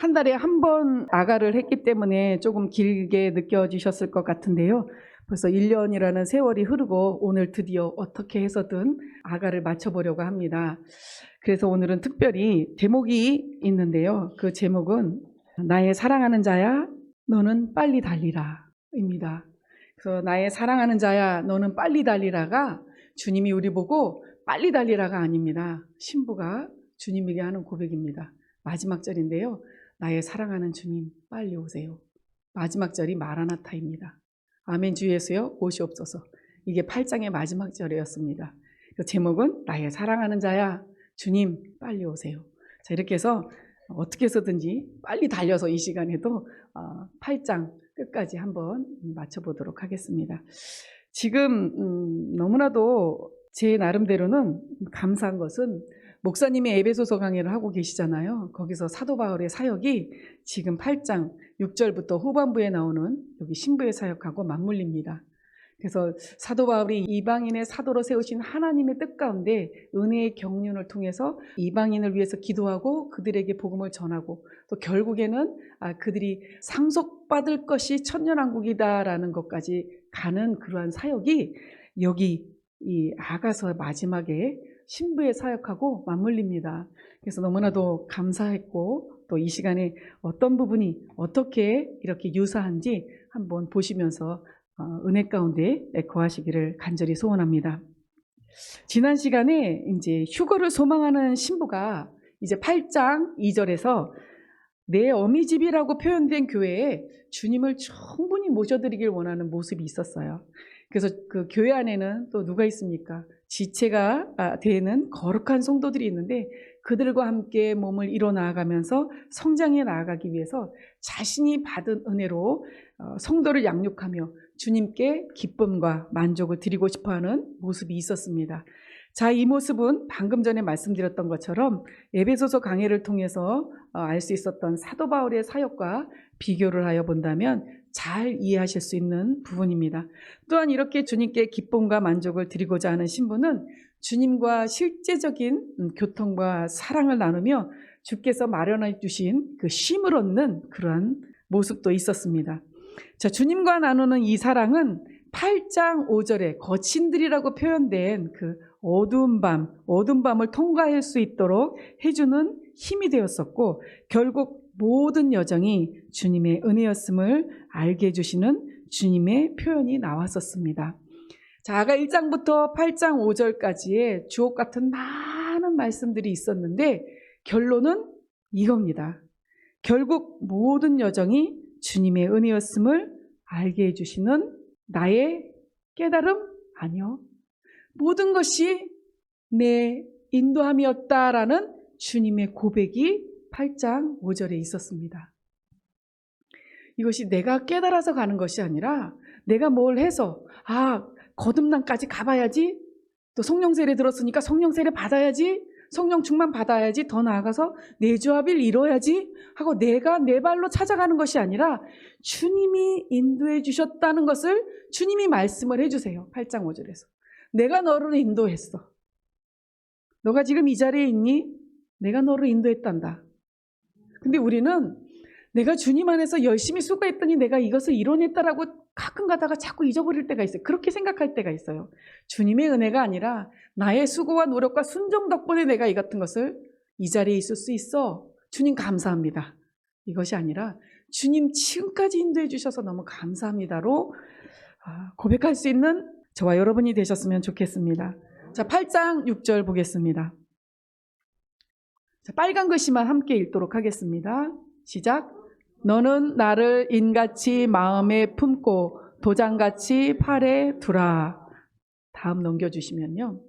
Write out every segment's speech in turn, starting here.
한 달에 한 번 아가를 했기 때문에 조금 길게 느껴지셨을 것 같은데요. 벌써 1년이라는 세월이 흐르고 오늘 드디어 어떻게 해서든 아가를 맞춰보려고 합니다. 그래서 오늘은 특별히 제목이 있는데요. 그 제목은 나의 사랑하는 자야 너는 빨리 달리라 입니다. 그래서 나의 사랑하는 자야 너는 빨리 달리라가 주님이 우리 보고 빨리 달리라가 아닙니다. 신부가 주님에게 하는 고백입니다. 마지막 절인데요. 나의 사랑하는 주님 빨리 오세요. 마지막 절이 마라나타입니다. 아멘 주 예수여 오시옵소서. 이게 8장의 마지막 절이었습니다. 그 제목은 나의 사랑하는 자야 주님 빨리 오세요. 자, 이렇게 해서 어떻게 해서든지 빨리 달려서 이 시간에도 8장 끝까지 한번 맞춰보도록 하겠습니다. 지금 너무나도 제 나름대로는 감사한 것은 목사님이 에베소서 강의를 하고 계시잖아요. 거기서 사도 바울의 사역이 지금 8장 6절부터 후반부에 나오는 여기 신부의 사역하고 맞물립니다. 그래서 사도 바울이 이방인의 사도로 세우신 하나님의 뜻 가운데 은혜의 경륜을 통해서 이방인을 위해서 기도하고 그들에게 복음을 전하고 또 결국에는 그들이 상속받을 것이 천년왕국이다라는 것까지 가는 그러한 사역이 여기 이 아가서 마지막에 신부의 사역하고 맞물립니다. 그래서 너무나도 감사했고 또 이 시간에 어떤 부분이 어떻게 이렇게 유사한지 한번 보시면서 은혜 가운데 거하시기를 간절히 소원합니다. 지난 시간에 이제 휴거를 소망하는 신부가 이제 8장 2절에서 내 어미집이라고 표현된 교회에 주님을 충분히 모셔드리길 원하는 모습이 있었어요. 그래서 그 교회 안에는 또 누가 있습니까? 지체가 되는 거룩한 성도들이 있는데 그들과 함께 몸을 이뤄 나아가면서 성장해 나아가기 위해서 자신이 받은 은혜로 성도를 양육하며 주님께 기쁨과 만족을 드리고 싶어하는 모습이 있었습니다. 자, 이 모습은 방금 전에 말씀드렸던 것처럼 에베소서 강해를 통해서 알 수 있었던 사도 바울의 사역과 비교를 하여 본다면 잘 이해하실 수 있는 부분입니다. 또한 이렇게 주님께 기쁨과 만족을 드리고자 하는 신부는 주님과 실제적인 교통과 사랑을 나누며 주께서 마련해 주신 그 쉼을 얻는 그러한 모습도 있었습니다. 자, 주님과 나누는 이 사랑은 8장 5절에 거친들이라고 표현된 그 어두운 밤을 통과할 수 있도록 해주는 힘이 되었었고 결국 모든 여정이 주님의 은혜였음을 알게 해주시는 주님의 표현이 나왔었습니다. 자, 아가 1장부터 8장 5절까지의 주옥 같은 많은 말씀들이 있었는데 결론은 이겁니다. 결국 모든 여정이 주님의 은혜였음을 알게 해주시는 나의 깨달음? 아니요. 모든 것이 내 인도함이었다라는 주님의 고백이 8장 5절에 있었습니다. 이것이 내가 깨달아서 가는 것이 아니라 내가 뭘 해서 거듭남까지 가봐야지, 또 성령 세례 들었으니까 성령 세례 받아야지, 성령 충만 받아야지, 더 나아가서 내주합을 이뤄야지 하고 내가 내 발로 찾아가는 것이 아니라 주님이 인도해 주셨다는 것을 주님이 말씀을 해주세요. 8장 5절에서 내가 너를 인도했어. 너가 지금 이 자리에 있니? 내가 너를 인도했단다. 근데 우리는 내가 주님 안에서 열심히 수고했더니 내가 이것을 이뤄냈다라고 가끔 가다가 자꾸 잊어버릴 때가 있어요. 그렇게 생각할 때가 있어요. 주님의 은혜가 아니라 나의 수고와 노력과 순종 덕분에 내가 이 같은 것을 이 자리에 있을 수 있어. 주님 감사합니다. 이것이 아니라 주님 지금까지 인도해 주셔서 너무 감사합니다로 고백할 수 있는 저와 여러분이 되셨으면 좋겠습니다. 자, 8장 6절 보겠습니다. 자, 빨간 글씨만 함께 읽도록 하겠습니다. 시작. 너는 나를 인같이 마음에 품고 도장같이 팔에 두라. 다음 넘겨주시면요.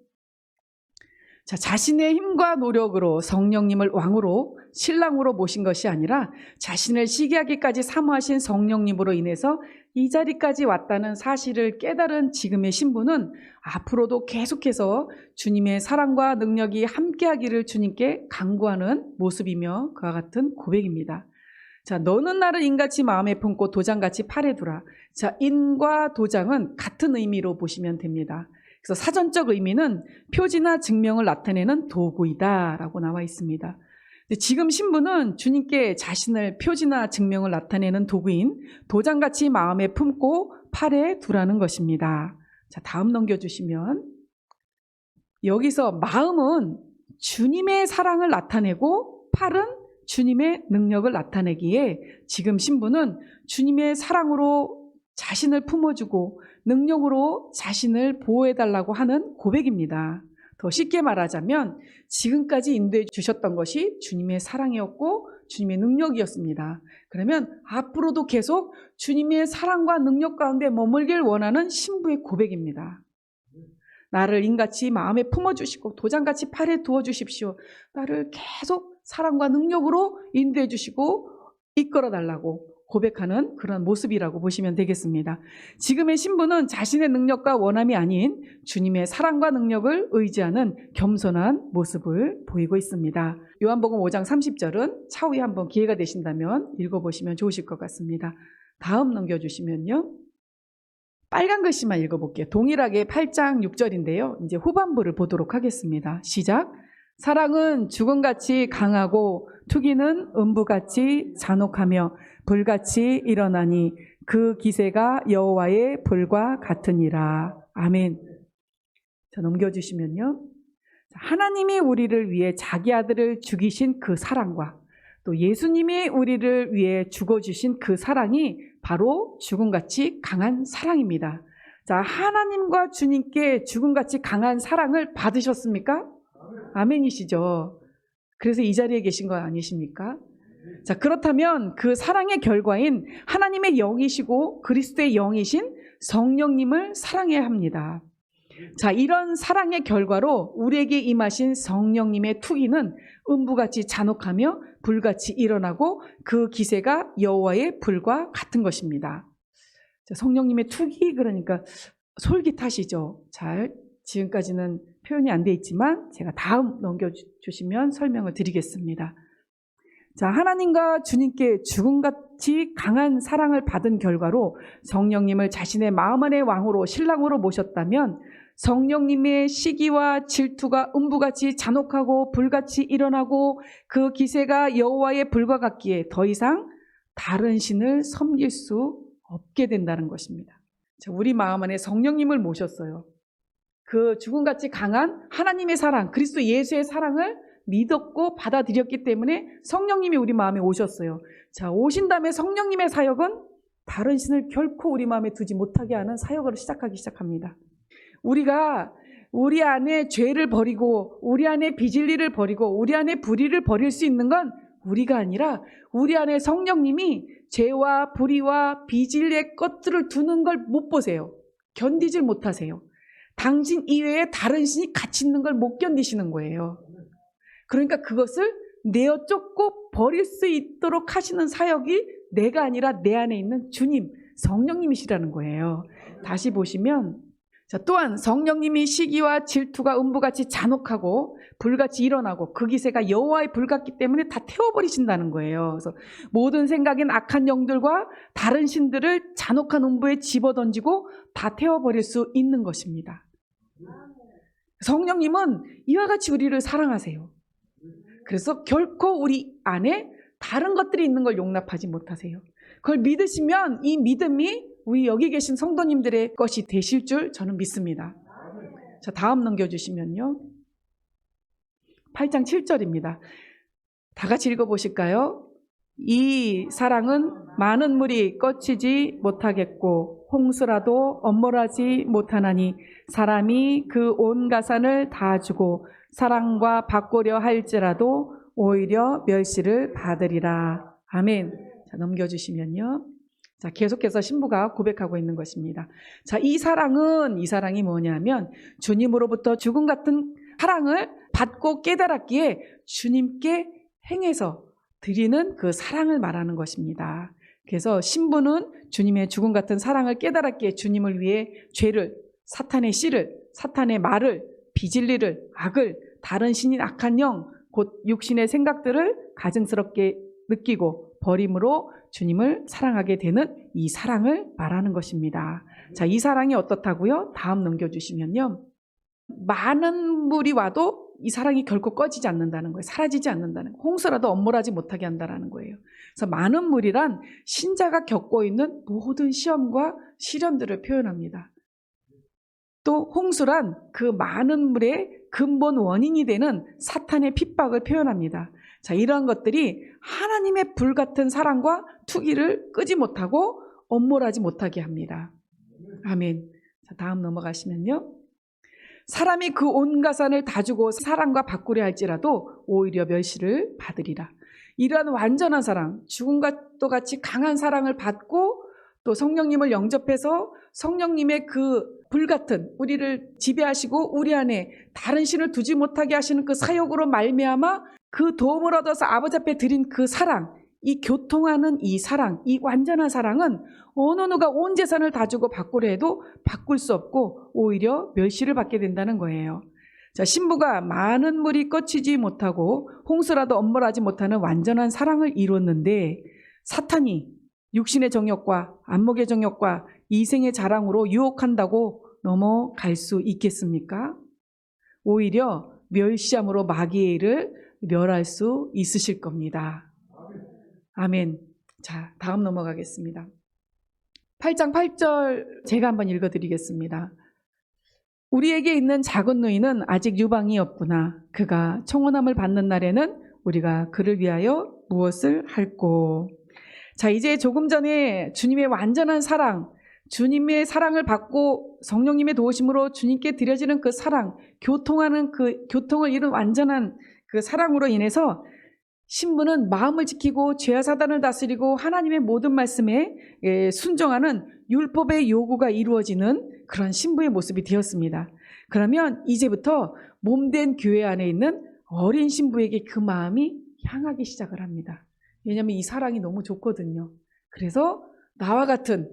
자, 자신의 힘과 노력으로 성령님을 왕으로 신랑으로 모신 것이 아니라 자신을 시기하기까지 사모하신 성령님으로 인해서 이 자리까지 왔다는 사실을 깨달은 지금의 신부는 앞으로도 계속해서 주님의 사랑과 능력이 함께하기를 주님께 간구하는 모습이며 그와 같은 고백입니다. 자, 너는 나를 인같이 마음에 품고 도장같이 팔에 두라. 자, 인과 도장은 같은 의미로 보시면 됩니다. 그래서 사전적 의미는 표지나 증명을 나타내는 도구이다 라고 나와 있습니다. 근데 지금 신부는 주님께 자신을 표지나 증명을 나타내는 도구인 도장같이 마음에 품고 팔에 두라는 것입니다. 자, 다음 넘겨주시면, 여기서 마음은 주님의 사랑을 나타내고 팔은 주님의 능력을 나타내기에 지금 신부는 주님의 사랑으로 자신을 품어주고 능력으로 자신을 보호해달라고 하는 고백입니다. 더 쉽게 말하자면 지금까지 인도해 주셨던 것이 주님의 사랑이었고 주님의 능력이었습니다. 그러면 앞으로도 계속 주님의 사랑과 능력 가운데 머물길 원하는 신부의 고백입니다. 나를 인같이 마음에 품어주시고 도장같이 팔에 두어주십시오. 나를 계속 사랑과 능력으로 인도해 주시고 이끌어달라고 고백하는 그런 모습이라고 보시면 되겠습니다. 지금의 신부는 자신의 능력과 원함이 아닌 주님의 사랑과 능력을 의지하는 겸손한 모습을 보이고 있습니다. 요한복음 5장 30절은 차후에 한번 기회가 되신다면 읽어보시면 좋으실 것 같습니다. 다음 넘겨주시면요. 빨간 글씨만 읽어볼게요. 동일하게 8장 6절인데요. 이제 후반부를 보도록 하겠습니다. 시작. 사랑은 죽음같이 강하고 투기는 음부같이 잔혹하며 불같이 일어나니 그 기세가 여호와의 불과 같으니라. 아멘. 자, 넘겨주시면요. 하나님이 우리를 위해 자기 아들을 죽이신 그 사랑과 또 예수님이 우리를 위해 죽어주신 그 사랑이 바로 죽음같이 강한 사랑입니다. 자, 하나님과 주님께 죽음같이 강한 사랑을 받으셨습니까? 아멘이시죠. 그래서 이 자리에 계신 거 아니십니까? 자, 그렇다면 그 사랑의 결과인 하나님의 영이시고 그리스도의 영이신 성령님을 사랑해야 합니다. 자, 이런 사랑의 결과로 우리에게 임하신 성령님의 투기는 음부같이 잔혹하며 불같이 일어나고 그 기세가 여호와의 불과 같은 것입니다. 자, 성령님의 투기, 그러니까 솔깃하시죠. 잘 지금까지는 표현이 안 돼 있지만 제가 다음 넘겨주시면 설명을 드리겠습니다. 자, 하나님과 주님께 죽음같이 강한 사랑을 받은 결과로 성령님을 자신의 마음 안의 왕으로 신랑으로 모셨다면 성령님의 시기와 질투가 음부같이 잔혹하고 불같이 일어나고 그 기세가 여호와의 불과 같기에 더 이상 다른 신을 섬길 수 없게 된다는 것입니다. 자, 우리 마음 안에 성령님을 모셨어요. 그 죽음같이 강한 하나님의 사랑, 그리스도 예수의 사랑을 믿었고 받아들였기 때문에 성령님이 우리 마음에 오셨어요. 자, 오신 다음에 성령님의 사역은 다른 신을 결코 우리 마음에 두지 못하게 하는 사역을 시작하기 시작합니다. 우리가 우리 안에 죄를 버리고 우리 안에 비진리를 버리고 우리 안에 불의를 버릴 수 있는 건 우리가 아니라 우리 안에 성령님이 죄와 불의와 비진리의 것들을 두는 걸 못 보세요. 견디질 못하세요. 당신 이외에 다른 신이 같이 있는 걸 못 견디시는 거예요. 그러니까 그것을 내어 쫓고 버릴 수 있도록 하시는 사역이 내가 아니라 내 안에 있는 주님, 성령님이시라는 거예요. 다시 보시면, 자, 또한 성령님이 시기와 질투가 음부같이 잔혹하고 불같이 일어나고 그 기세가 여호와의 불 같기 때문에 다 태워버리신다는 거예요. 그래서 모든 생각인 악한 영들과 다른 신들을 잔혹한 음부에 집어던지고 다 태워버릴 수 있는 것입니다. 성령님은 이와 같이 우리를 사랑하세요. 그래서 결코 우리 안에 다른 것들이 있는 걸 용납하지 못하세요. 그걸 믿으시면 이 믿음이 우리 여기 계신 성도님들의 것이 되실 줄 저는 믿습니다. 자, 다음 넘겨주시면요. 8장 7절입니다. 다 같이 읽어보실까요? 이 사랑은 많은 물이 꺼치지 못하겠고 홍수라도 엄몰하지 못하나니 사람이 그 온 가산을 다 주고 사랑과 바꾸려 할지라도 오히려 멸시를 받으리라. 아멘. 자, 넘겨주시면요. 자, 계속해서 신부가 고백하고 있는 것입니다. 자, 이 사랑이 뭐냐면 주님으로부터 죽음 같은 사랑을 받고 깨달았기에 주님께 행해서 드리는 그 사랑을 말하는 것입니다. 그래서 신부는 주님의 죽음 같은 사랑을 깨달았기에 주님을 위해 죄를, 사탄의 씨를, 사탄의 말을, 비진리를, 악을, 다른 신인 악한 영, 곧 육신의 생각들을 가증스럽게 느끼고 버림으로 주님을 사랑하게 되는 이 사랑을 말하는 것입니다. 자, 이 사랑이 어떻다고요? 다음 넘겨주시면요. 많은 물이 와도 이 사랑이 결코 꺼지지 않는다는 거예요. 사라지지 않는다는 거예요. 홍수라도 엄몰하지 못하게 한다는 거예요. 그래서 많은 물이란 신자가 겪고 있는 모든 시험과 시련들을 표현합니다. 또 홍수란 그 많은 물의 근본 원인이 되는 사탄의 핍박을 표현합니다. 자, 이러한 것들이 하나님의 불같은 사랑과 투기를 끄지 못하고 엄몰하지 못하게 합니다. 아멘. 자, 다음 넘어가시면요. 사람이 그 온 가산을 다 주고 사랑과 바꾸려 할지라도 오히려 멸시를 받으리라. 이러한 완전한 사랑, 죽음과 똑같이 강한 사랑을 받고 또 성령님을 영접해서 성령님의 그 불같은 우리를 지배하시고 우리 안에 다른 신을 두지 못하게 하시는 그 사역으로 말미암아 그 도움을 얻어서 아버지 앞에 드린 그 사랑, 이 교통하는 이 사랑, 이 완전한 사랑은 어느 누가 온 재산을 다 주고 바꾸려 해도 바꿀 수 없고 오히려 멸시를 받게 된다는 거예요. 자, 신부가 많은 물이 꺼치지 못하고 홍수라도 엄몰하지 못하는 완전한 사랑을 이뤘는데 사탄이 육신의 정욕과 안목의 정욕과 이생의 자랑으로 유혹한다고 넘어갈 수 있겠습니까? 오히려 멸시함으로 마귀의 일을 멸할 수 있으실 겁니다. 아멘. 자, 다음 넘어가겠습니다. 8장 8절 제가 한번 읽어드리겠습니다. 우리에게 있는 작은 누이는 아직 유방이 없구나. 그가 청혼함을 받는 날에는 우리가 그를 위하여 무엇을 할꼬. 자, 이제 조금 전에 주님의 완전한 사랑, 주님의 사랑을 받고 성령님의 도우심으로 주님께 드려지는 그 사랑, 교통하는 그 교통을 이룬 완전한 그 사랑으로 인해서 신부는 마음을 지키고 죄와 사단을 다스리고 하나님의 모든 말씀에 순종하는 율법의 요구가 이루어지는 그런 신부의 모습이 되었습니다. 그러면 이제부터 몸된 교회 안에 있는 어린 신부에게 그 마음이 향하기 시작을 합니다. 왜냐하면 이 사랑이 너무 좋거든요. 그래서 나와 같은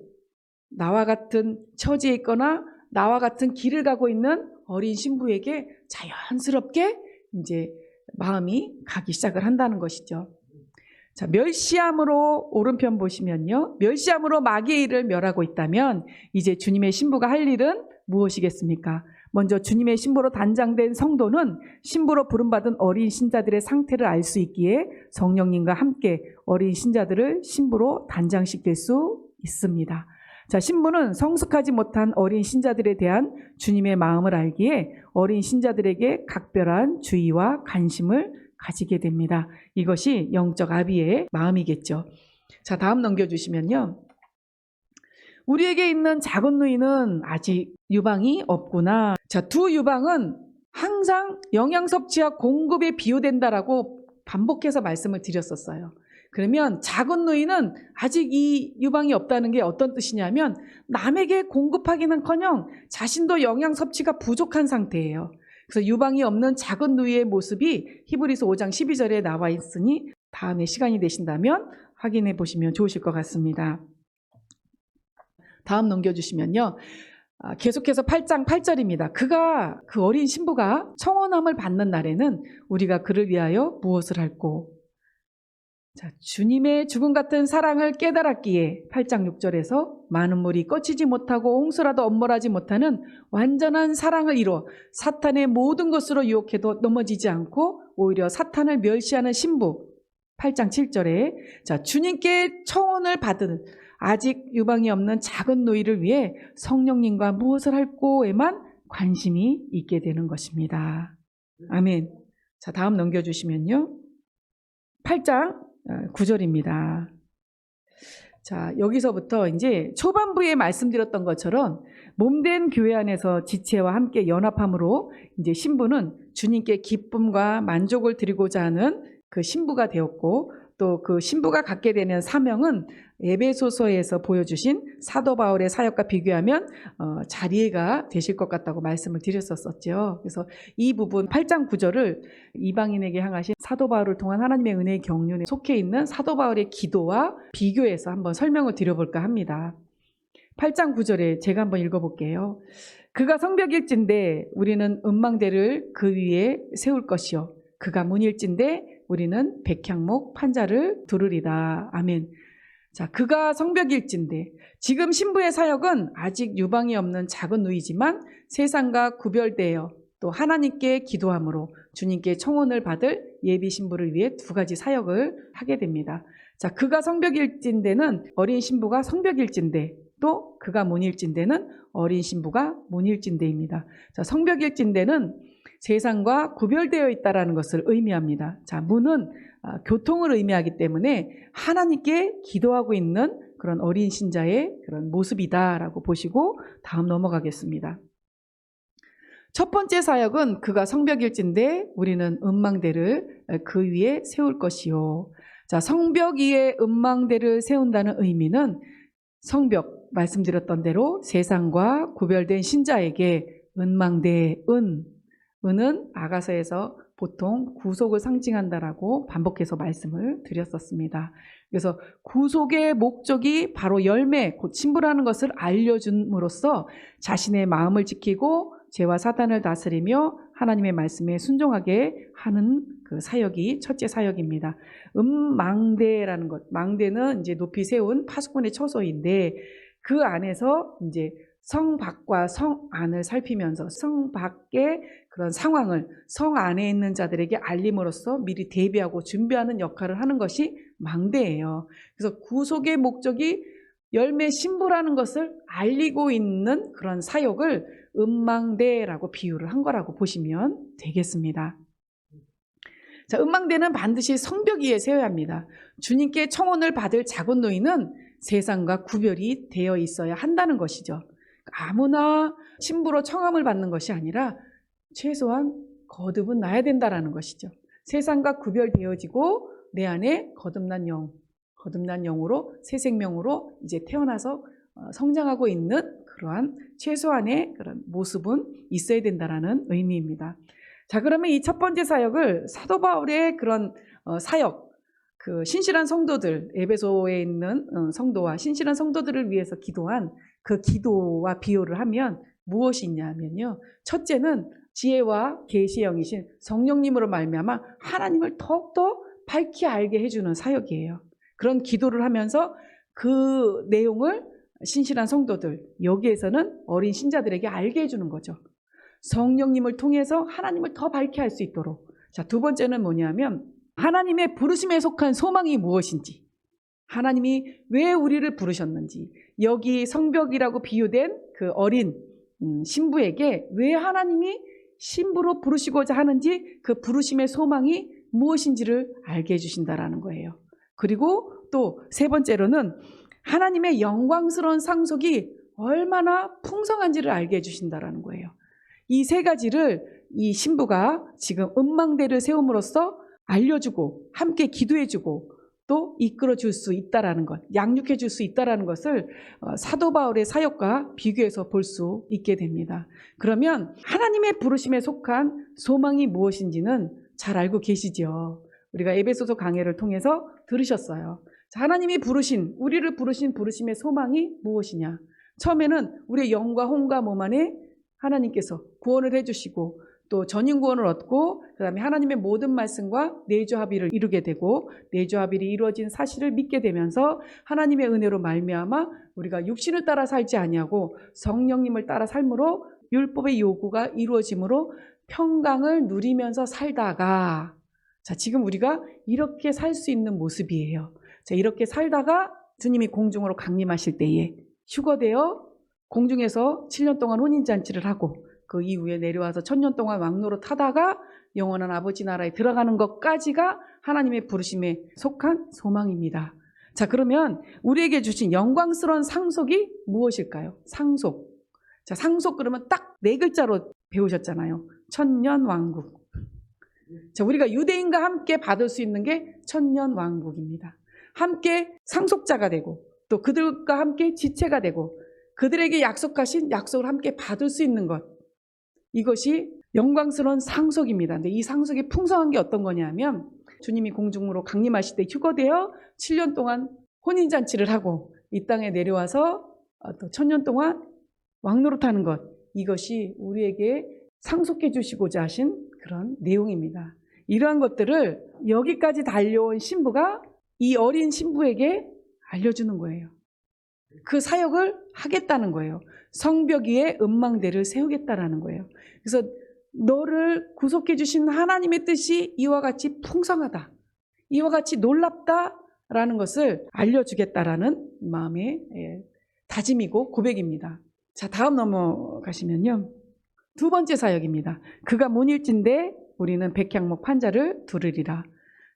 처지에 있거나 나와 같은 길을 가고 있는 어린 신부에게 자연스럽게 이제 마음이 가기 시작을 한다는 것이죠. 자, 멸시함으로 오른편 보시면요. 멸시함으로 마귀의 일을 멸하고 있다면 이제 주님의 신부가 할 일은 무엇이겠습니까? 먼저 주님의 신부로 단장된 성도는 신부로 부름받은 어린 신자들의 상태를 알 수 있기에 성령님과 함께 어린 신자들을 신부로 단장시킬 수 있습니다. 자, 신부는 성숙하지 못한 어린 신자들에 대한 주님의 마음을 알기에 어린 신자들에게 각별한 주의와 관심을 가지게 됩니다. 이것이 영적 아비의 마음이겠죠. 자, 다음 넘겨주시면요. 우리에게 있는 작은 누이는 아직 유방이 없구나. 자, 두 유방은 항상 영양 섭취와 공급에 비유된다라고 반복해서 말씀을 드렸었어요. 그러면 작은 누이는 아직 이 유방이 없다는 게 어떤 뜻이냐면 남에게 공급하기는커녕 자신도 영양 섭취가 부족한 상태예요. 그래서 유방이 없는 작은 누이의 모습이 히브리서 5장 12절에 나와 있으니 다음에 시간이 되신다면 확인해 보시면 좋으실 것 같습니다. 다음 넘겨주시면요. 계속해서 8장 8절입니다. 그 어린 신부가 청혼함을 받는 날에는 우리가 그를 위하여 무엇을 할꼬. 자, 주님의 죽음 같은 사랑을 깨달았기에 8장 6절에서 많은 물이 꺼치지 못하고 홍수라도 엄몰하지 못하는 완전한 사랑을 이루어 사탄의 모든 것으로 유혹해도 넘어지지 않고 오히려 사탄을 멸시하는 신부 8장 7절에 자, 주님께 청혼을 받은 아직 유방이 없는 작은 노이를 위해 성령님과 무엇을 할꼬에만 관심이 있게 되는 것입니다. 아멘. 자, 다음 넘겨주시면요. 8장 9절입니다. 자, 여기서부터 이제 초반부에 말씀드렸던 것처럼 몸된 교회 안에서 지체와 함께 연합함으로 이제 신부는 주님께 기쁨과 만족을 드리고자 하는 그 신부가 되었고 또 그 신부가 갖게 되는 사명은 에베소서에서 보여주신 사도 바울의 사역과 비교하면 자리가 되실 것 같다고 말씀을 드렸었죠. 그래서 이 부분 8장 9절을 이방인에게 향하신 사도 바울을 통한 하나님의 은혜의 경륜에 속해 있는 사도 바울의 기도와 비교해서 한번 설명을 드려볼까 합니다. 8장 9절에 제가 한번 읽어볼게요. 그가 성벽일진데 우리는 음망대를 그 위에 세울 것이요 그가 문일진데 우리는 백향목 판자를 두르리다. 아멘. 자, 그가 성벽일진데 지금 신부의 사역은 아직 유방이 없는 작은 누이지만 세상과 구별되어 또 하나님께 기도함으로 주님께 청혼을 받을 예비 신부를 위해 두 가지 사역을 하게 됩니다. 자, 그가 성벽일진대는 어린 신부가 성벽일진대, 또 그가 문일진대는 어린 신부가 문일진대입니다. 자, 성벽일진대는 세상과 구별되어 있다라는 것을 의미합니다. 자, 문은 교통을 의미하기 때문에 하나님께 기도하고 있는 그런 어린 신자의 그런 모습이다라고 보시고 다음 넘어가겠습니다. 첫 번째 사역은 그가 성벽일진대 우리는 음망대를 그 위에 세울 것이요. 자, 성벽 위에 음망대를 세운다는 의미는 성벽 말씀드렸던 대로 세상과 구별된 신자에게 음망대 은은 아가서에서 보통 구속을 상징한다라고 반복해서 말씀을 드렸었습니다. 그래서 구속의 목적이 바로 열매, 곧 신부라는 것을 알려줌으로써 자신의 마음을 지키고 죄와 사단을 다스리며 하나님의 말씀에 순종하게 하는 그 사역이 첫째 사역입니다. 망대라는 것, 망대는 이제 높이 세운 파수꾼의 처소인데 그 안에서 이제 성 밖과 성 안을 살피면서 성 밖의 그런 상황을 성 안에 있는 자들에게 알림으로써 미리 대비하고 준비하는 역할을 하는 것이 망대예요. 그래서 구속의 목적이 열매 신부라는 것을 알리고 있는 그런 사역을 음망대라고 비유를 한 거라고 보시면 되겠습니다. 자, 음망대는 반드시 성벽 위에 세워야 합니다. 주님께 청혼을 받을 작은 노인은 세상과 구별이 되어 있어야 한다는 것이죠. 아무나 신부로 청함을 받는 것이 아니라 최소한 거듭은 나야 된다라는 것이죠. 세상과 구별되어지고 내 안에 거듭난 영으로 새 생명으로 이제 태어나서 성장하고 있는 그러한 최소한의 그런 모습은 있어야 된다라는 의미입니다. 자, 그러면 이 첫 번째 사역을 사도 바울의 그런 사역, 그 신실한 성도들, 에베소에 있는 성도와 신실한 성도들을 위해서 기도한 그 기도와 비교를 하면 무엇이 있냐면요. 첫째는 지혜와 계시의 영이신 성령님으로 말미암아 하나님을 더욱더 밝히 알게 해주는 사역이에요. 그런 기도를 하면서 그 내용을 신실한 성도들, 여기에서는 어린 신자들에게 알게 해주는 거죠. 성령님을 통해서 하나님을 더 밝게 할 수 있도록. 자, 두 번째는 뭐냐면 하나님의 부르심에 속한 소망이 무엇인지, 하나님이 왜 우리를 부르셨는지, 여기 성벽이라고 비유된 그 어린 신부에게 왜 하나님이 신부로 부르시고자 하는지 그 부르심의 소망이 무엇인지를 알게 해주신다라는 거예요. 그리고 또 세 번째로는 하나님의 영광스러운 상속이 얼마나 풍성한지를 알게 해주신다라는 거예요. 이 세 가지를 이 신부가 지금 음망대를 세움으로써 알려주고 함께 기도해주고 또 이끌어줄 수 있다라는 것, 양육해줄 수 있다라는 것을 사도 바울의 사역과 비교해서 볼 수 있게 됩니다. 그러면 하나님의 부르심에 속한 소망이 무엇인지는 잘 알고 계시죠. 우리가 에베소서 강해를 통해서 들으셨어요. 자, 하나님이 우리를 부르신 부르심의 소망이 무엇이냐? 처음에는 우리의 영과 혼과 몸 안에 하나님께서 구원을 해주시고 또 전인 구원을 얻고 그 다음에 하나님의 모든 말씀과 내주 합의를 이루게 되고 내주 합의를 이루어진 사실을 믿게 되면서 하나님의 은혜로 말미암아 우리가 육신을 따라 살지 아니하고 성령님을 따라 삶으로 율법의 요구가 이루어짐으로 평강을 누리면서 살다가 자, 지금 우리가 이렇게 살 수 있는 모습이에요. 자, 이렇게 살다가 주님이 공중으로 강림하실 때에 휴거되어 공중에서 7년 동안 혼인잔치를 하고 그 이후에 내려와서 1000년 동안 왕노로 타다가 영원한 아버지 나라에 들어가는 것까지가 하나님의 부르심에 속한 소망입니다. 자, 그러면 우리에게 주신 영광스러운 상속이 무엇일까요? 상속. 자, 상속 그러면 딱 4글자로 배우셨잖아요. 천년왕국. 자, 우리가 유대인과 함께 받을 수 있는 게 천년왕국입니다. 함께 상속자가 되고 또 그들과 함께 지체가 되고 그들에게 약속하신 약속을 함께 받을 수 있는 것. 이것이 영광스러운 상속입니다. 근데 이 상속이 풍성한 게 어떤 거냐면 주님이 공중으로 강림하실 때 휴거되어 7년 동안 혼인잔치를 하고 이 땅에 내려와서 또 1000년 동안 왕노릇하는 것. 이것이 우리에게 상속해 주시고자 하신 그런 내용입니다. 이러한 것들을 여기까지 달려온 신부가 이 어린 신부에게 알려주는 거예요. 그 사역을 하겠다는 거예요. 성벽 위에 음망대를 세우겠다라는 거예요. 그래서 너를 구속해 주신 하나님의 뜻이 이와 같이 풍성하다, 이와 같이 놀랍다라는 것을 알려주겠다라는 마음의 다짐이고 고백입니다. 자, 다음 넘어가시면요. 두 번째 사역입니다. 그가 문일진데 우리는 백향목 판자를 두르리라.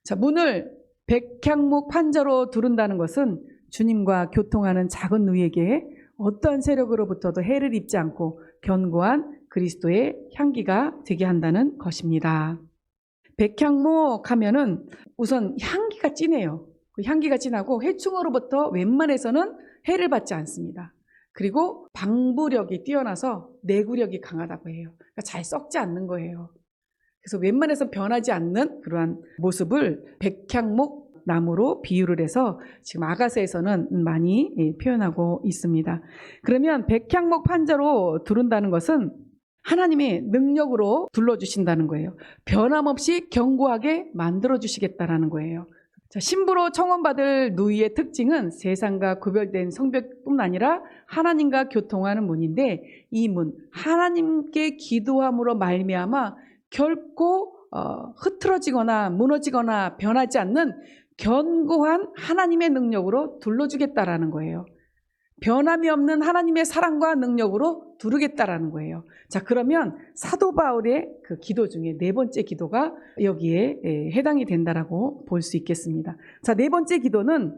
자, 문을 백향목 판자로 두른다는 것은 주님과 교통하는 작은 누이에게 어떠한 세력으로부터도 해를 입지 않고 견고한 그리스도의 향기가 되게 한다는 것입니다. 백향목 하면은 우선 향기가 진해요. 그 향기가 진하고 해충으로부터 웬만해서는 해를 받지 않습니다. 그리고 방부력이 뛰어나서 내구력이 강하다고 해요. 그러니까 잘 썩지 않는 거예요. 그래서 웬만해서 변하지 않는 그러한 모습을 백향목 나무로 비유를 해서 지금 아가서에서는 많이 표현하고 있습니다. 그러면 백향목 판자로 두른다는 것은 하나님의 능력으로 둘러주신다는 거예요. 변함없이 견고하게 만들어주시겠다라는 거예요. 자, 신부로 청혼받을 누이의 특징은 세상과 구별된 성벽뿐 아니라 하나님과 교통하는 문인데, 이 문, 하나님께 기도함으로 말미암아 결코 흐트러지거나 무너지거나 변하지 않는 견고한 하나님의 능력으로 둘러주겠다라는 거예요. 변함이 없는 하나님의 사랑과 능력으로 두르겠다라는 거예요. 자, 그러면 사도 바울의 그 기도 중에 네 번째 기도가 여기에 해당이 된다라고 볼 수 있겠습니다. 자, 네 번째 기도는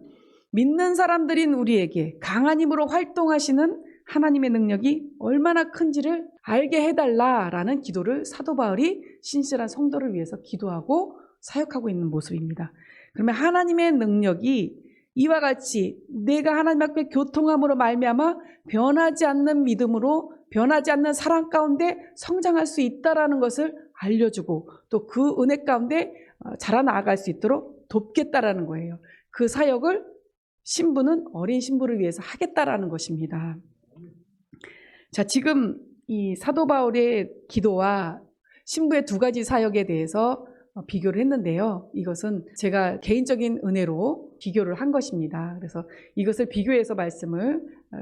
믿는 사람들인 우리에게 강한 힘으로 활동하시는 하나님의 능력이 얼마나 큰지를 알게 해달라라는 기도를 사도 바울이 신실한 성도를 위해서 기도하고 사역하고 있는 모습입니다. 그러면 하나님의 능력이 이와 같이 내가 하나님 앞에 교통함으로 말미암아 변하지 않는 믿음으로, 변하지 않는 사랑 가운데 성장할 수 있다라는 것을 알려주고 또 그 은혜 가운데 자라나갈 수 있도록 돕겠다라는 거예요. 그 사역을 신부는 어린 신부를 위해서 하겠다라는 것입니다. 자, 지금 이 사도 바울의 기도와 신부의 두 가지 사역에 대해서 비교를 했는데요. 이것은 제가 개인적인 은혜로 비교를 한 것입니다. 그래서 이것을 비교해서 말씀을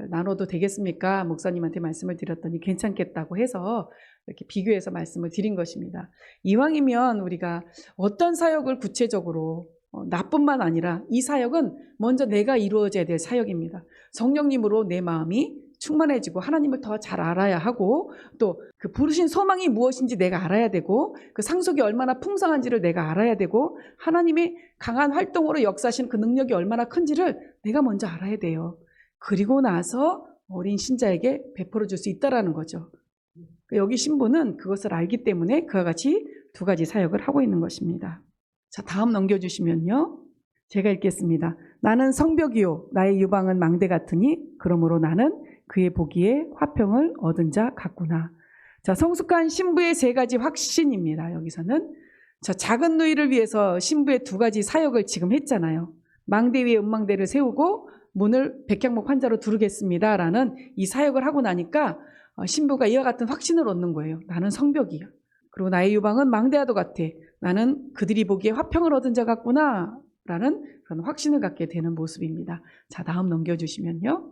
나눠도 되겠습니까? 목사님한테 말씀을 드렸더니 괜찮겠다고 해서 이렇게 비교해서 말씀을 드린 것입니다. 이왕이면 우리가 어떤 사역을 구체적으로 나뿐만 아니라 이 사역은 먼저 내가 이루어져야 될 사역입니다. 성령님으로 내 마음이 충만해지고 하나님을 더 잘 알아야 하고 또 그 부르신 소망이 무엇인지 내가 알아야 되고 그 상속이 얼마나 풍성한지를 내가 알아야 되고 하나님의 강한 활동으로 역사하신 그 능력이 얼마나 큰지를 내가 먼저 알아야 돼요. 그리고 나서 어린 신자에게 베풀어 줄 수 있다라는 거죠. 여기 신부는 그것을 알기 때문에 그와 같이 두 가지 사역을 하고 있는 것입니다. 자, 다음 넘겨주시면요. 제가 읽겠습니다. 나는 성벽이요 나의 유방은 망대 같으니 그러므로 나는 그의 보기에 화평을 얻은 자 같구나. 자, 성숙한 신부의 세 가지 확신입니다. 여기서는 자, 작은 누이를 위해서 신부의 두 가지 사역을 지금 했잖아요. 망대 위에 은망대를 세우고 문을 백향목 환자로 두르겠습니다 라는 이 사역을 하고 나니까 신부가 이와 같은 확신을 얻는 거예요. 나는 성벽이야. 그리고 나의 유방은 망대와도 같아. 나는 그들이 보기에 화평을 얻은 자 같구나 라는 그런 확신을 갖게 되는 모습입니다. 자, 다음 넘겨주시면요.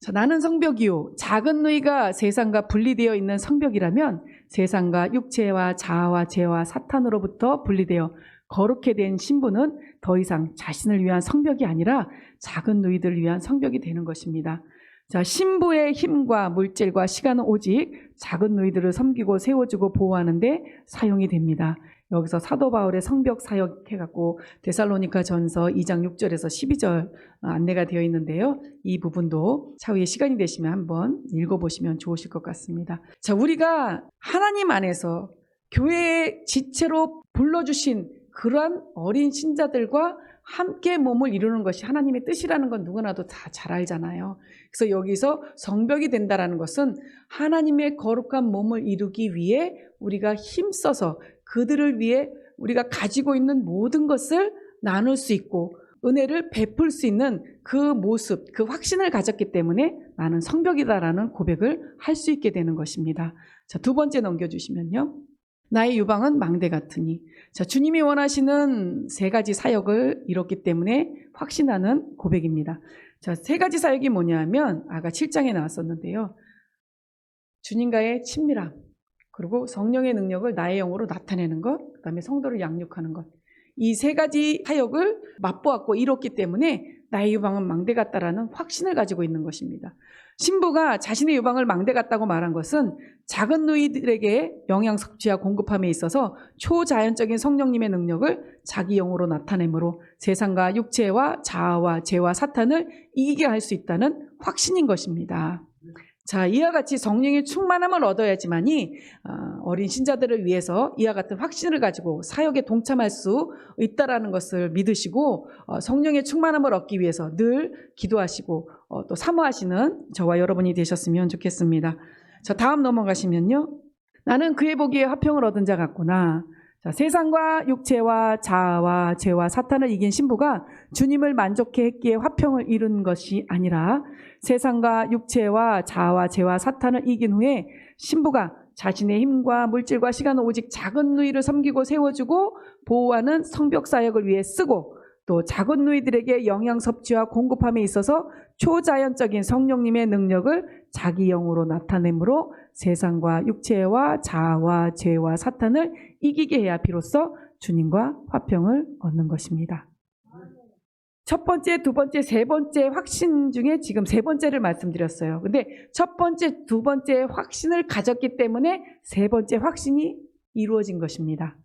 자, 나는 성벽이요. 작은 누이가 세상과 분리되어 있는 성벽이라면 세상과 육체와 자아와 죄와 사탄으로부터 분리되어 거룩게 된 신부는 더 이상 자신을 위한 성벽이 아니라 작은 누이들을 위한 성벽이 되는 것입니다. 자, 신부의 힘과 물질과 시간은 오직 작은 누이들을 섬기고 세워주고 보호하는 데 사용이 됩니다. 여기서 사도 바울의 성벽 사역해갖고 데살로니가 전서 2장 6절에서 12절 안내가 되어 있는데요. 이 부분도 차후에 시간이 되시면 한번 읽어보시면 좋으실 것 같습니다. 자, 우리가 하나님 안에서 교회의 지체로 불러주신 그러한 어린 신자들과 함께 몸을 이루는 것이 하나님의 뜻이라는 건 누구나도 다 잘 알잖아요. 그래서 여기서 성벽이 된다는 것은 하나님의 거룩한 몸을 이루기 위해 우리가 힘써서 그들을 위해 우리가 가지고 있는 모든 것을 나눌 수 있고 은혜를 베풀 수 있는 그 모습, 그 확신을 가졌기 때문에 나는 성벽이다라는 고백을 할 수 있게 되는 것입니다. 자, 두 번째 넘겨주시면요. 나의 유방은 망대 같으니. 자, 주님이 원하시는 세 가지 사역을 이뤘기 때문에 확신하는 고백입니다. 자, 세 가지 사역이 뭐냐면 아까 7장에 나왔었는데요. 주님과의 친밀함, 그리고 성령의 능력을 나의 영으로 나타내는 것, 그 다음에 성도를 양육하는 것. 이 세 가지 사역을 맛보았고 이뤘기 때문에 나의 유방은 망대 같다라는 확신을 가지고 있는 것입니다. 신부가 자신의 유방을 망대 같다고 말한 것은 작은 누이들에게 영양 섭취와 공급함에 있어서 초자연적인 성령님의 능력을 자기 영으로 나타내므로 세상과 육체와 자아와 죄와 사탄을 이기게 할 수 있다는 확신인 것입니다. 자, 이와 같이 성령의 충만함을 얻어야지만이 어린 신자들을 위해서 이와 같은 확신을 가지고 사역에 동참할 수 있다라는 것을 믿으시고 성령의 충만함을 얻기 위해서 늘 기도하시고 또 사모하시는 저와 여러분이 되셨으면 좋겠습니다. 자, 다음 넘어가시면요. 나는 그의 보기에 화평을 얻은 자 같구나. 자, 세상과 육체와 자아와 죄와 사탄을 이긴 신부가 주님을 만족해 했기에 화평을 이룬 것이 아니라 세상과 육체와 자아와 죄와 사탄을 이긴 후에 신부가 자신의 힘과 물질과 시간을 오직 작은 누이를 섬기고 세워주고 보호하는 성벽 사역을 위해 쓰고 또 작은 누이들에게 영양 섭취와 공급함에 있어서 초자연적인 성령님의 능력을 자기 영으로 나타내므로 세상과 육체와 자아와 죄와 사탄을 이기게 해야 비로소 주님과 화평을 얻는 것입니다. 첫 번째, 두 번째, 세 번째 확신 중에 지금 세 번째를 말씀드렸어요. 근데 첫 번째, 두 번째 확신을 가졌기 때문에 세 번째 확신이 이루어진 것입니다.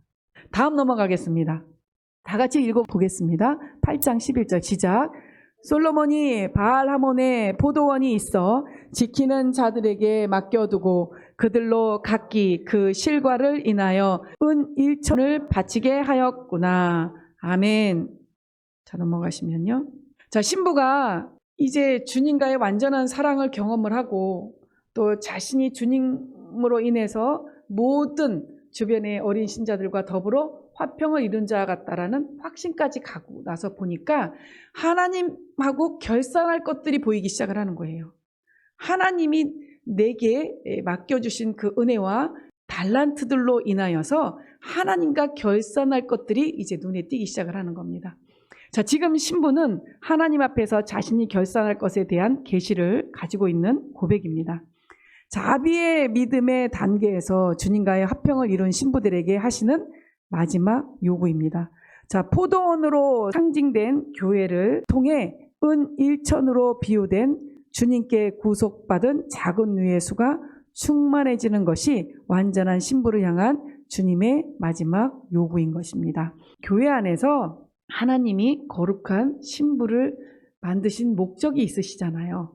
다음 넘어가겠습니다. 다 같이 읽어보겠습니다. 8장 11절 시작. 솔로몬이 바알하몬에 포도원이 있어 지키는 자들에게 맡겨두고 그들로 각기 그 실과를 인하여 은 1천을 바치게 하였구나. 아멘. 자, 넘어가시면요. 자, 신부가 이제 주님과의 완전한 사랑을 경험을 하고 또 자신이 주님으로 인해서 모든 주변의 어린 신자들과 더불어 화평을 이룬 자 같다라는 확신까지 가고 나서 보니까 하나님하고 결산할 것들이 보이기 시작을 하는 거예요. 하나님이 내게 맡겨주신 그 은혜와 달란트들로 인하여서 하나님과 결산할 것들이 이제 눈에 띄기 시작을 하는 겁니다. 자, 지금 신부는 하나님 앞에서 자신이 결산할 것에 대한 계시를 가지고 있는 고백입니다. 자비의 믿음의 단계에서 주님과의 화평을 이룬 신부들에게 하시는 마지막 요구입니다. 자, 포도원으로 상징된 교회를 통해 은 1천으로 비유된 주님께 구속받은 작은 누이의 수가 충만해지는 것이 완전한 신부를 향한 주님의 마지막 요구인 것입니다. 교회 안에서 하나님이 거룩한 신부를 만드신 목적이 있으시잖아요.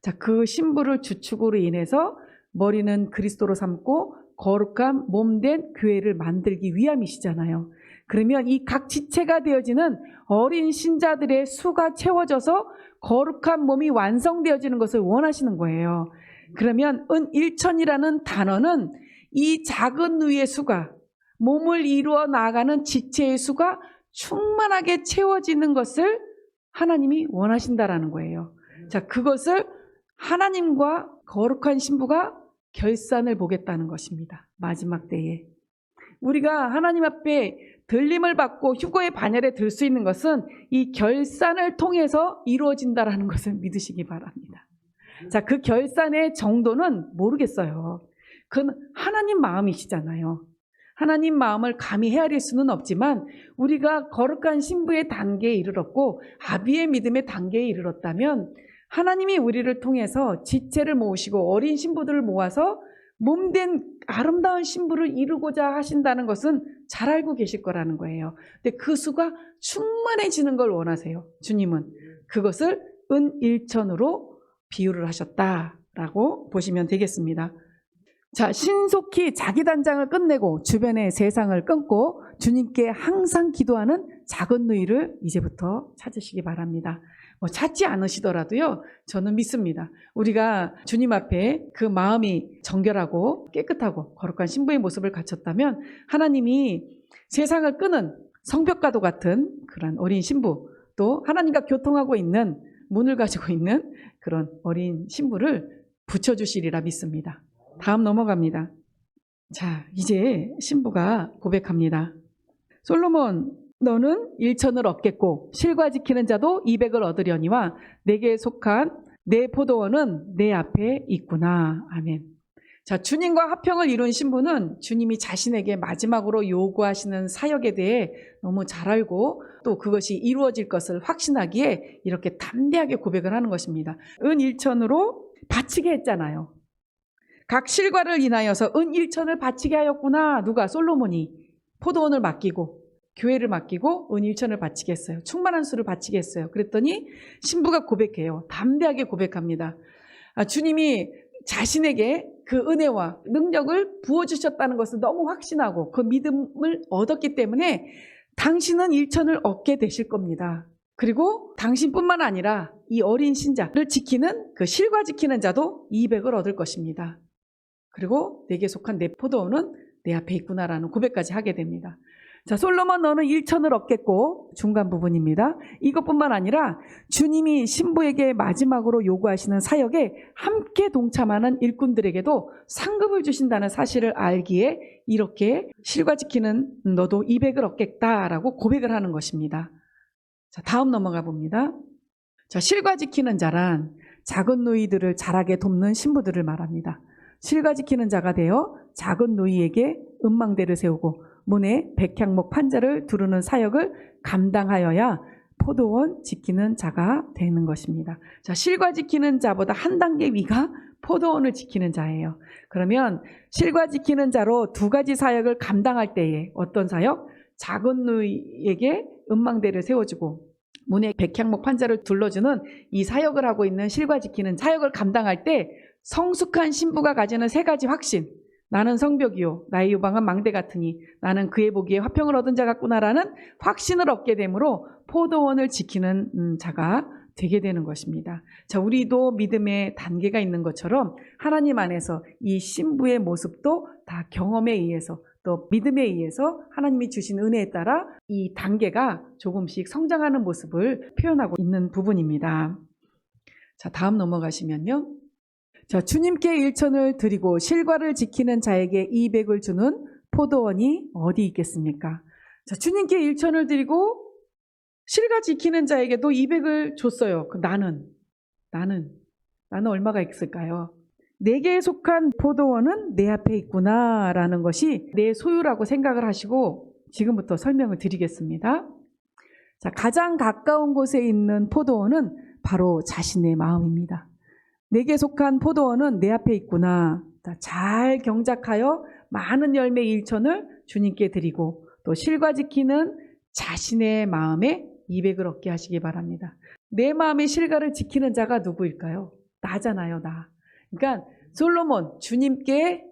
자, 그 신부를 주축으로 인해서 머리는 그리스도로 삼고 거룩한 몸된 교회를 만들기 위함이시잖아요. 그러면 이 각 지체가 되어지는 어린 신자들의 수가 채워져서 거룩한 몸이 완성되어지는 것을 원하시는 거예요. 그러면 은 1천이라는 단어는 이 작은 누이의 수가 몸을 이루어 나가는 지체의 수가 충만하게 채워지는 것을 하나님이 원하신다라는 거예요. 자, 그것을 하나님과 거룩한 신부가 결산을 보겠다는 것입니다. 마지막 때에. 우리가 하나님 앞에 들림을 받고 휴거의 반열에 들 수 있는 것은 이 결산을 통해서 이루어진다라는 것을 믿으시기 바랍니다. 자, 그 결산의 정도는 모르겠어요. 그건 하나님 마음이시잖아요. 하나님 마음을 감히 헤아릴 수는 없지만 우리가 거룩한 신부의 단계에 이르렀고 아비의 믿음의 단계에 이르렀다면 하나님이 우리를 통해서 지체를 모으시고 어린 신부들을 모아서 몸된 아름다운 신부를 이루고자 하신다는 것은 잘 알고 계실 거라는 거예요. 근데 그 수가 충만해지는 걸 원하세요. 주님은 그것을 은 1천으로 비유를 하셨다라고 보시면 되겠습니다. 자, 신속히 자기 단장을 끝내고 주변의 세상을 끊고 주님께 항상 기도하는 작은 누이를 이제부터 찾으시기 바랍니다. 찾지 않으시더라도요, 저는 믿습니다. 우리가 주님 앞에 그 마음이 정결하고 깨끗하고 거룩한 신부의 모습을 갖췄다면 하나님이 세상을 끄는 성벽과도 같은 그런 어린 신부, 또 하나님과 교통하고 있는 문을 가지고 있는 그런 어린 신부를 붙여주시리라 믿습니다. 다음 넘어갑니다. 자, 이제 신부가 고백합니다. 솔로몬, 너는 1천을 얻겠고 실과 지키는 자도 200을 얻으려니와 내게 속한 내 포도원은 내 앞에 있구나. 아멘. 자, 주님과 화평을 이룬 신부는 주님이 자신에게 마지막으로 요구하시는 사역에 대해 너무 잘 알고 또 그것이 이루어질 것을 확신하기에 이렇게 담대하게 고백을 하는 것입니다. 은1천으로 바치게 했잖아요. 각 실과를 인하여서 은1천을 바치게 하였구나. 누가? 솔로몬이 포도원을 맡기고 교회를 맡기고 은1천을 바치게 했어요. 충만한 수를 바치게 했어요. 그랬더니 신부가 고백해요. 담대하게 고백합니다. 주님이 자신에게 그 은혜와 능력을 부어주셨다는 것을 너무 확신하고 그 믿음을 얻었기 때문에 당신은 1천을 얻게 되실 겁니다. 그리고 당신뿐만 아니라 이 어린 신자를 지키는 그 실과 지키는 자도 200을 얻을 것입니다. 그리고 내게 속한 내 포도원은 내 앞에 있구나라는 고백까지 하게 됩니다. 자, 솔로몬 너는 1천을 얻겠고, 중간 부분입니다. 이것뿐만 아니라 주님이 신부에게 마지막으로 요구하시는 사역에 함께 동참하는 일꾼들에게도 상급을 주신다는 사실을 알기에 이렇게 실과 지키는 너도 200을 얻겠다라고 고백을 하는 것입니다. 자, 다음 넘어가 봅니다. 자, 실과 지키는 자란 작은 누이들을 자라게 돕는 신부들을 말합니다. 실과 지키는 자가 되어 작은 누이에게 음망대를 세우고 문에 백향목 판자를 두르는 사역을 감당하여야 포도원 지키는 자가 되는 것입니다. 자, 실과 지키는 자보다 한 단계 위가 포도원을 지키는 자예요. 그러면 실과 지키는 자로 두 가지 사역을 감당할 때에 어떤 사역? 작은 누이에게 음망대를 세워주고 문에 백향목 판자를 둘러주는 이 사역을 하고 있는 실과 지키는 사역을 감당할 때 성숙한 신부가 가지는 세 가지 확신. 나는 성벽이요 나의 유방은 망대 같으니 나는 그의 보기에 화평을 얻은 자 같구나라는 확신을 얻게 되므로 포도원을 지키는 자가 되게 되는 것입니다. 자, 우리도 믿음의 단계가 있는 것처럼 하나님 안에서 이 신부의 모습도 다 경험에 의해서 또 믿음에 의해서 하나님이 주신 은혜에 따라 이 단계가 조금씩 성장하는 모습을 표현하고 있는 부분입니다. 자, 다음 넘어가시면요. 자, 주님께 1천을 드리고 실과를 지키는 자에게 200을 주는 포도원이 어디 있겠습니까? 자, 주님께 1천을 드리고 실과 지키는 자에게도 200을 줬어요. 나는 얼마가 있을까요? 내게 속한 포도원은 내 앞에 있구나라는 것이 내 소유라고 생각을 하시고 지금부터 설명을 드리겠습니다. 자, 가장 가까운 곳에 있는 포도원은 바로 자신의 마음입니다. 내게 속한 포도원은 내 앞에 있구나. 잘 경작하여 많은 열매 1천을 주님께 드리고 또 실과 지키는 자신의 마음에 200을 얻게 하시기 바랍니다. 내 마음의 실과를 지키는 자가 누구일까요? 나잖아요, 나. 그러니까 솔로몬 주님께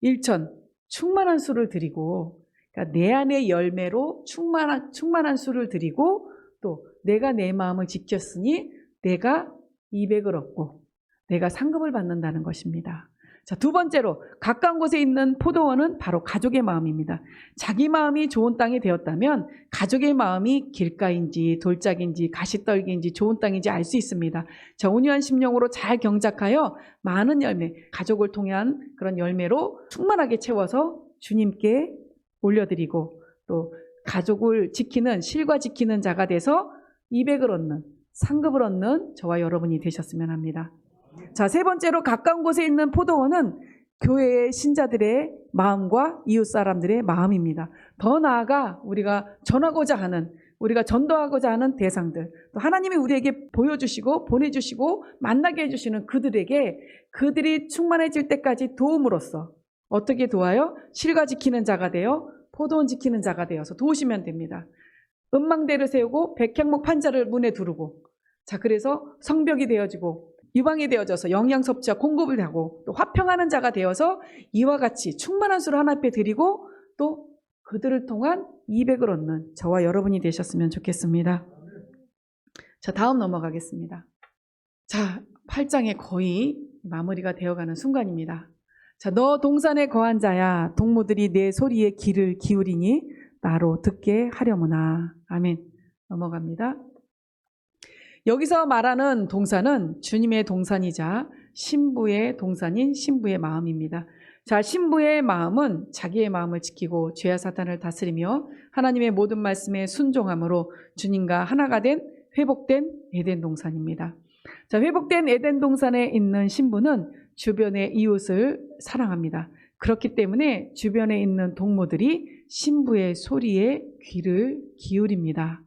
1천 충만한 수를 드리고 그러니까 내 안의 열매로 충만한 수를 드리고 또 내가 내 마음을 지켰으니 내가 200을 얻고 내가 상급을 받는다는 것입니다. 자, 두 번째로 가까운 곳에 있는 포도원은 바로 가족의 마음입니다. 자기 마음이 좋은 땅이 되었다면 가족의 마음이 길가인지 돌짝인지 가시떨기인지 좋은 땅인지 알 수 있습니다. 자, 온유한 심령으로 잘 경작하여 많은 열매, 가족을 통한 그런 열매로 충만하게 채워서 주님께 올려드리고 또 가족을 지키는 실과 지키는 자가 돼서 200을 얻는 상급을 얻는 저와 여러분이 되셨으면 합니다. 자, 세 번째로 가까운 곳에 있는 포도원은 교회의 신자들의 마음과 이웃 사람들의 마음입니다. 더 나아가 우리가 전하고자 하는, 우리가 전도하고자 하는 대상들, 또 하나님이 우리에게 보여주시고 보내주시고 만나게 해주시는 그들에게 그들이 충만해질 때까지 도움으로써 어떻게 도와요? 실과 지키는 자가 되어 포도원 지키는 자가 되어서 도우시면 됩니다. 음망대를 세우고 백향목 판자를 문에 두르고 자, 그래서 성벽이 되어지고 유방이 되어져서 영양 섭취와 공급을 하고 또 화평하는 자가 되어서 이와 같이 충만한 수를 하나님 앞에 드리고 또 그들을 통한 200을 얻는 저와 여러분이 되셨으면 좋겠습니다. 자, 다음 넘어가겠습니다. 자, 8장에 거의 마무리가 되어가는 순간입니다. 자, 너 동산에 거한 자야 동무들이 내 소리에 귀를 기울이니 나로 듣게 하려무나. 아멘. 넘어갑니다. 여기서 말하는 동산은 주님의 동산이자 신부의 동산인 신부의 마음입니다. 자, 신부의 마음은 자기의 마음을 지키고 죄와 사탄을 다스리며 하나님의 모든 말씀에 순종함으로 주님과 하나가 된 회복된 에덴 동산입니다. 자, 회복된 에덴 동산에 있는 신부는 주변의 이웃을 사랑합니다. 그렇기 때문에 주변에 있는 동무들이 신부의 소리에 귀를 기울입니다.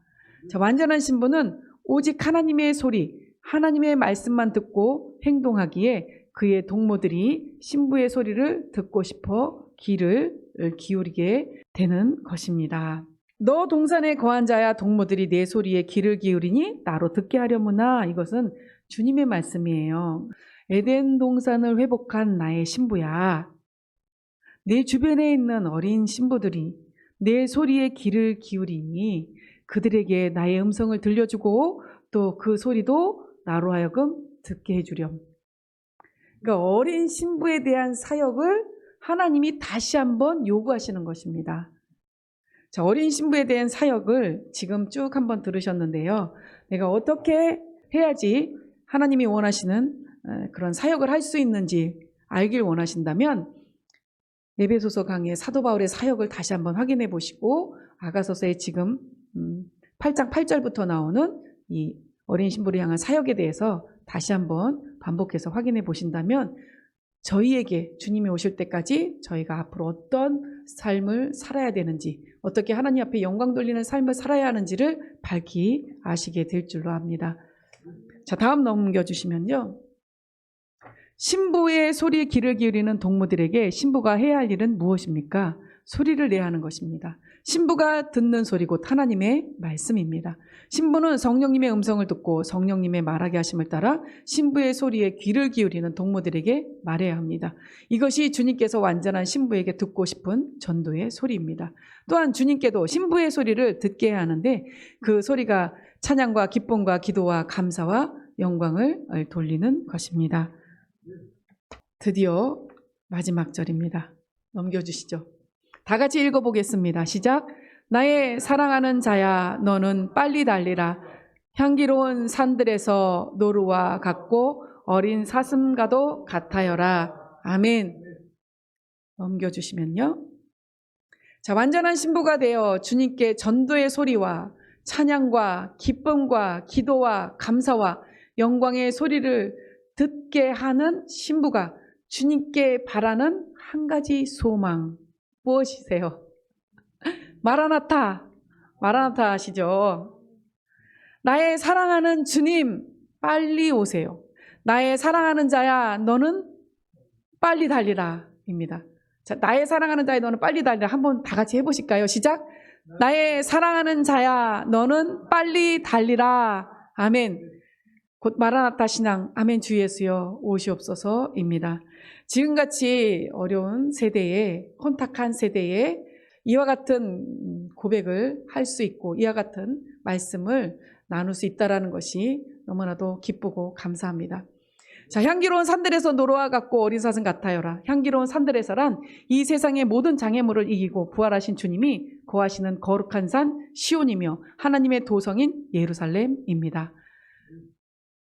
자, 완전한 신부는 오직 하나님의 소리, 하나님의 말씀만 듣고 행동하기에 그의 동무들이 신부의 소리를 듣고 싶어 귀를 기울이게 되는 것입니다. 너 동산에 거한 자야 동무들이 내 소리에 귀를 기울이니 나로 듣게 하려무나. 이것은 주님의 말씀이에요. 에덴 동산을 회복한 나의 신부야. 내 주변에 있는 어린 신부들이 내 소리에 귀를 기울이니 그들에게 나의 음성을 들려주고 또 그 소리도 나로 하여금 듣게 해주렴. 그러니까 어린 신부에 대한 사역을 하나님이 다시 한번 요구하시는 것입니다. 자, 어린 신부에 대한 사역을 지금 쭉 한번 들으셨는데요. 내가 어떻게 해야지 하나님이 원하시는 그런 사역을 할 수 있는지 알길 원하신다면 에베소서 강의 사도 바울의 사역을 다시 한번 확인해 보시고 아가서서의 지금 8장 8절부터 나오는 이 어린 신부를 향한 사역에 대해서 다시 한번 반복해서 확인해 보신다면 저희에게 주님이 오실 때까지 저희가 앞으로 어떤 삶을 살아야 되는지, 어떻게 하나님 앞에 영광 돌리는 삶을 살아야 하는지를 밝히 아시게 될 줄로 압니다. 자, 다음 넘겨주시면요. 신부의 소리에 귀를 기울이는 동무들에게 신부가 해야 할 일은 무엇입니까? 소리를 내야 하는 것입니다. 신부가 듣는 소리 곧 하나님의 말씀입니다. 신부는 성령님의 음성을 듣고 성령님의 말하게 하심을 따라 신부의 소리에 귀를 기울이는 동무들에게 말해야 합니다. 이것이 주님께서 완전한 신부에게 듣고 싶은 전도의 소리입니다. 또한 주님께도 신부의 소리를 듣게 해야 하는데 그 소리가 찬양과 기쁨과 기도와 감사와 영광을 돌리는 것입니다. 드디어 마지막 절입니다. 넘겨주시죠. 다 같이 읽어보겠습니다. 시작. 나의 사랑하는 자야 너는 빨리 달리라. 향기로운 산들에서 노루와 같고 어린 사슴과도 같아여라. 아멘. 넘겨주시면요. 자, 완전한 신부가 되어 주님께 전도의 소리와 찬양과 기쁨과 기도와 감사와 영광의 소리를 듣게 하는 신부가 주님께 바라는 한 가지 소망 무엇이세요? 마라나타 아시죠? 나의 사랑하는 주님 빨리 오세요. 나의 사랑하는 자야 너는 빨리 달리라 입니다. 자, 나의 사랑하는 자야 너는 빨리 달리라 한번 다 같이 해보실까요? 시작. 나의 사랑하는 자야 너는 빨리 달리라. 아멘. 곧 마라나타 신앙 아멘 주 예수여 오시옵소서입니다. 지금같이 어려운 세대에 혼탁한 세대에 이와 같은 고백을 할 수 있고 이와 같은 말씀을 나눌 수 있다는 것이 너무나도 기쁘고 감사합니다. 자, 향기로운 산들에서 노루와 같고 어린 사슴 같아요라. 향기로운 산들에서란 이 세상의 모든 장애물을 이기고 부활하신 주님이 거하시는 거룩한 산 시온이며 하나님의 도성인 예루살렘입니다.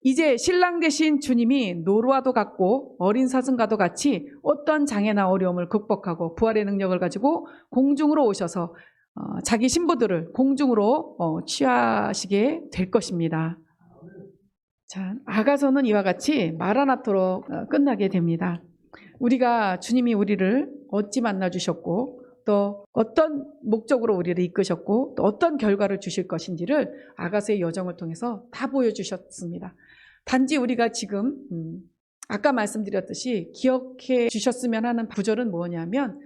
이제 신랑 되신 주님이 노루와도 같고 어린 사슴과도 같이 어떤 장애나 어려움을 극복하고 부활의 능력을 가지고 공중으로 오셔서 자기 신부들을 공중으로 취하시게 될 것입니다. 자, 아가서는 이와 같이 마라나토로 끝나게 됩니다. 우리가 주님이 우리를 어찌 만나주셨고 또 어떤 목적으로 우리를 이끄셨고 또 어떤 결과를 주실 것인지를 아가서의 여정을 통해서 다 보여주셨습니다. 단지 우리가 지금 아까 말씀드렸듯이 기억해 주셨으면 하는 구절은 뭐냐면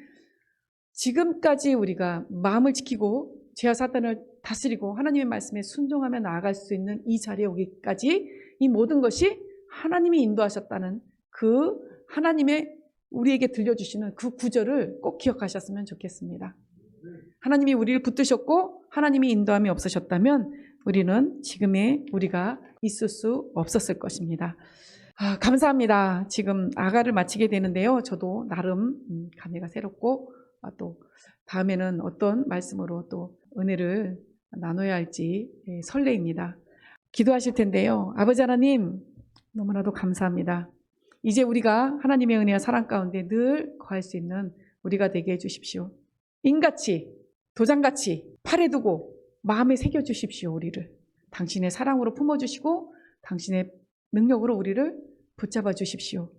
지금까지 우리가 마음을 지키고 죄와 사탄을 다스리고 하나님의 말씀에 순종하며 나아갈 수 있는 이 자리에 오기까지 이 모든 것이 하나님이 인도하셨다는 그 하나님의 우리에게 들려주시는 그 구절을 꼭 기억하셨으면 좋겠습니다. 하나님이 우리를 붙드셨고 하나님이 인도함이 없으셨다면 우리는 지금의 우리가 있을 수 없었을 것입니다. 감사합니다. 지금 아가를 마치게 되는데요. 저도 나름 감회가 새롭고 또 다음에는 어떤 말씀으로 또 은혜를 나눠야 할지 설레입니다. 기도하실 텐데요. 아버지 하나님 너무나도 감사합니다. 이제 우리가 하나님의 은혜와 사랑 가운데 늘 거할 수 있는 우리가 되게 해주십시오. 인같이 도장같이 팔에 두고 마음에 새겨주십시오. 우리를 당신의 사랑으로 품어주시고 당신의 능력으로 우리를 붙잡아 주십시오.